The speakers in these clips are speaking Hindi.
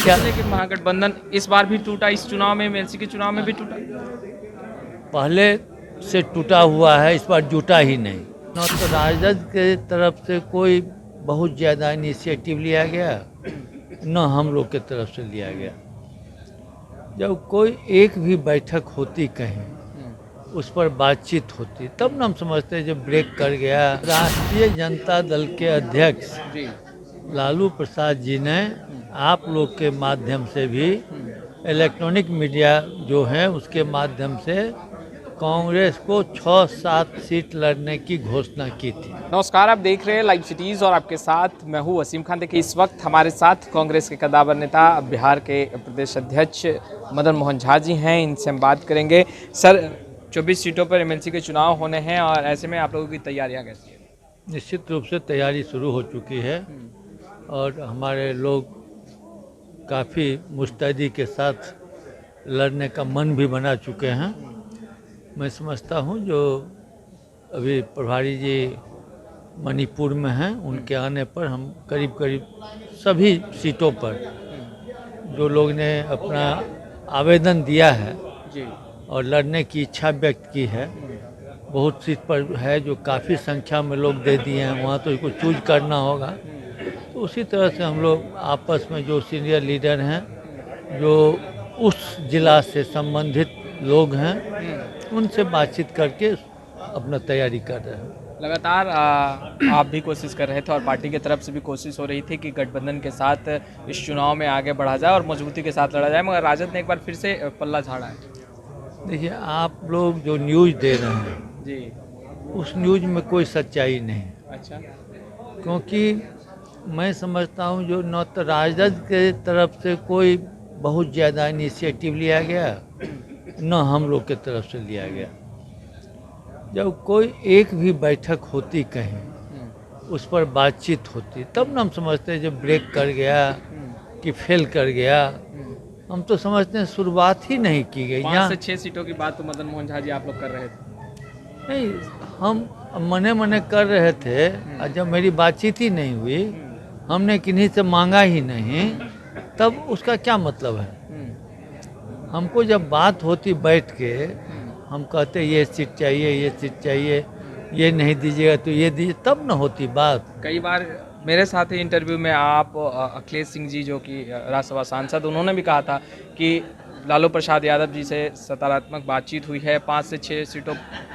क्या लेकिन महागठबंधन इस बार भी टूटा, इस चुनाव में, एमएलसी के चुनाव में भी टूटा। पहले से टूटा हुआ है, इस बार जुटा ही नहीं। न तो राजद के तरफ से कोई बहुत ज़्यादा इनिशिएटिव लिया गया, न हम लोग के तरफ से लिया गया। जब कोई एक भी बैठक होती कहीं, उस पर बातचीत होती, तब न हम समझते जब ब्रेक कर गया। राष्ट्रीय जनता दल के अध्यक्ष लालू प्रसाद जी ने आप लोग के माध्यम से भी, इलेक्ट्रॉनिक मीडिया जो है उसके माध्यम से कांग्रेस को 6-7 सीट लड़ने की घोषणा की थी। नमस्कार, आप देख रहे हैं लाइव सिटीज और आपके साथ मैं हूं वसीम खान। देखिए, इस वक्त हमारे साथ कांग्रेस के कद्दावर नेता, बिहार के प्रदेश अध्यक्ष मदन मोहन झा जी हैं। इनसे हम बात करेंगे। सर, 24 सीटों पर एमएलसी के चुनाव होने हैं और ऐसे में आप लोगों की तैयारियां कैसी हैं? निश्चित रूप से तैयारी शुरू हो चुकी है और हमारे लोग काफ़ी मुस्तैदी के साथ लड़ने का मन भी बना चुके हैं। मैं समझता हूं जो अभी प्रभारी जी मणिपुर में हैं, उनके आने पर हम करीब करीब सभी सीटों पर जो लोग ने अपना आवेदन दिया है और लड़ने की इच्छा व्यक्त की है, बहुत सीट पर है जो काफ़ी संख्या में लोग दे दिए हैं, वहाँ तो इसको चूज करना होगा। तो उसी तरह से हम लोग आपस में जो सीनियर लीडर हैं, जो उस जिला से संबंधित लोग हैं, उनसे बातचीत करके अपना तैयारी कर रहे हैं। लगातार आप भी कोशिश कर रहे थे और पार्टी की तरफ से भी कोशिश हो रही थी कि गठबंधन के साथ इस चुनाव में आगे बढ़ा जाए और मजबूती के साथ लड़ा जाए, मगर राजद ने एक बार फिर से पल्ला झाड़ा है। देखिए, आप लोग जो न्यूज़ दे रहे हैं जी, उस न्यूज़ में कोई सच्चाई नहीं, अच्छा, क्योंकि मैं समझता हूं जो न तो राजद के तरफ से कोई बहुत ज़्यादा इनिशिएटिव लिया गया, न हम लोग के तरफ से लिया गया। जब कोई एक भी बैठक होती कहीं, उस पर बातचीत होती, तब न हम समझते जब ब्रेक कर गया कि फेल कर गया। हम तो समझते हैं शुरुआत ही नहीं की गई। 5 से 6 सीटों की बात तो मदन मोहन झा जी आप लोग कर रहे थे। नहीं, हम मने मने कर रहे थे और जब मेरी बातचीत ही नहीं हुई, हमने किन्हीं से मांगा ही नहीं, तब उसका क्या मतलब है? हमको जब बात होती बैठ के, हम कहते ये सीट चाहिए, ये सीट चाहिए, ये नहीं दीजिएगा तो ये दीजिए, तब न होती बात। कई बार मेरे साथ ही इंटरव्यू में आप अखिलेश सिंह जी, जो कि राज्यसभा सांसद, उन्होंने भी कहा था कि लालू प्रसाद यादव जी से सकारात्मक बातचीत हुई है, 5 से 6 सीटों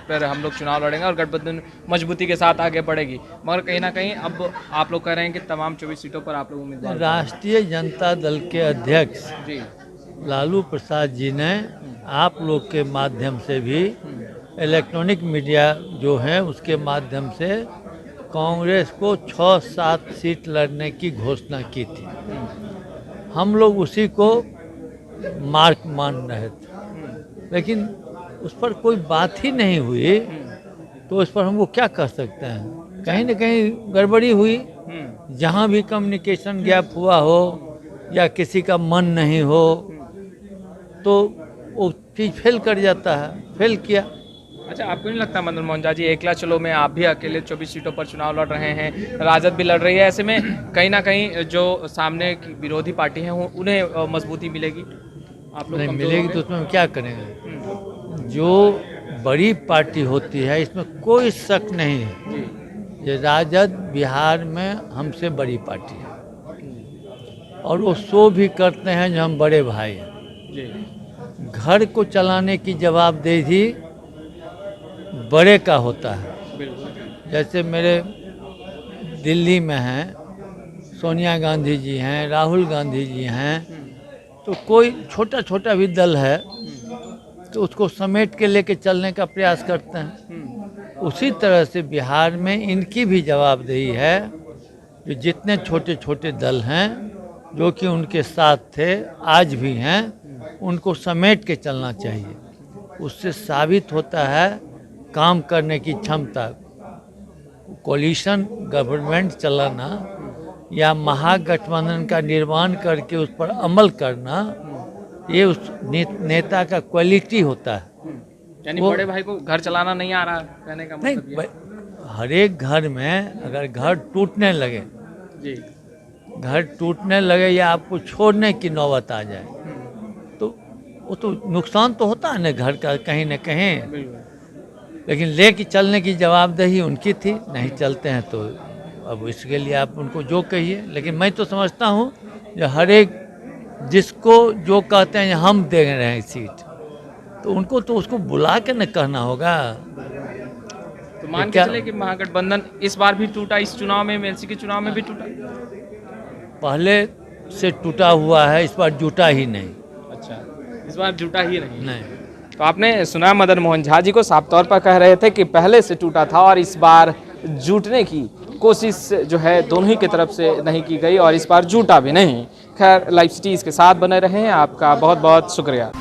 पर हम लोग चुनाव लड़ेंगे और गठबंधन मजबूती के साथ आगे बढ़ेगी। मगर कहीं ना कहीं अब आप लोग कह रहे हैं कि तमाम 24 सीटों पर आप लोग उम्मीदवार। राष्ट्रीय जनता दल के अध्यक्ष जी, लालू प्रसाद जी ने आप लोग के माध्यम से भी, इलेक्ट्रॉनिक मीडिया जो है उसके माध्यम से कांग्रेस को 6-7 सीट लड़ने की घोषणा की थी। हम लोग उसी को मार्क मान रहे थे, लेकिन उस पर कोई बात ही नहीं हुई, तो उस पर हम वो क्या कर सकते हैं? कहीं ना कहीं गड़बड़ी हुई। जहाँ भी कम्युनिकेशन गैप हुआ हो या किसी का मन नहीं हो, तो वो चीज़ फेल कर जाता है, फेल किया। अच्छा, आपको नहीं लगता मदन मोहन झा जी, एकला चलो में आप भी अकेले 24 सीटों पर चुनाव लड़ रहे हैं, राजद भी लड़ रही है, ऐसे में कहीं ना कहीं जो सामने की विरोधी पार्टी है उन्हें मजबूती मिलेगी? आप लोग नहीं कमजोर मिलेगी होंगे? तो उसमें हम क्या करेंगे? जो बड़ी पार्टी होती है, इसमें कोई शक नहीं है, जी, ये राजद बिहार में हमसे बड़ी पार्टी है और वो शो भी करते हैं जो हम बड़े भाई हैं। जी, घर को चलाने की जवाबदेही बड़े का होता है। बिल्कुल, जैसे मेरे दिल्ली में हैं, सोनिया गांधी जी हैं, राहुल गांधी जी हैं, तो कोई छोटा छोटा भी दल है तो उसको समेट के लेके चलने का प्रयास करते हैं। उसी तरह से बिहार में इनकी भी जवाबदेही है, जो जितने छोटे छोटे दल हैं जो कि उनके साथ थे, आज भी हैं, उनको समेट के चलना चाहिए। उससे साबित होता है काम करने की क्षमता। कोलिशन गवर्नमेंट चलाना या महागठबंधन का निर्माण करके उस पर अमल करना, ये उस नेता का क्वालिटी होता है। यानी वो बड़े भाई को घर चलाना नहीं आ रहा, कहने का मतलब ये। नहीं, हर एक घर में अगर घर टूटने लगे, जी, घर टूटने लगे या आपको छोड़ने की नौबत आ जाए तो वो तो नुकसान तो होता है ना घर का कहीं न कहीं, लेकिन लेके चलने की जवाबदेही उनकी थी। नहीं चलते हैं तो अब इसके लिए आप उनको जो कहिए, लेकिन मैं तो समझता हूँ जो हर एक जिसको जो कहते हैं हम दे रहे हैं सीट, तो उनको तो उसको बुला के न कहना होगा। तो मान के चले कि महागठबंधन इस बार भी टूटा, इस चुनाव में, एमएलसी के चुनाव में भी टूटा। पहले से टूटा हुआ है, इस बार जुटा ही नहीं। अच्छा, इस बार जुटा ही नहीं। नहीं, तो आपने सुना मदन मोहन झा जी को साफ तौर पर कह रहे थे कि पहले से टूटा था और इस बार जुटने की कोशिश जो है दोनों ही की तरफ से नहीं की गई और इस बार जुटा भी नहीं। खैर, लाइव सिटीज़ के साथ बने रहें, आपका बहुत बहुत शुक्रिया।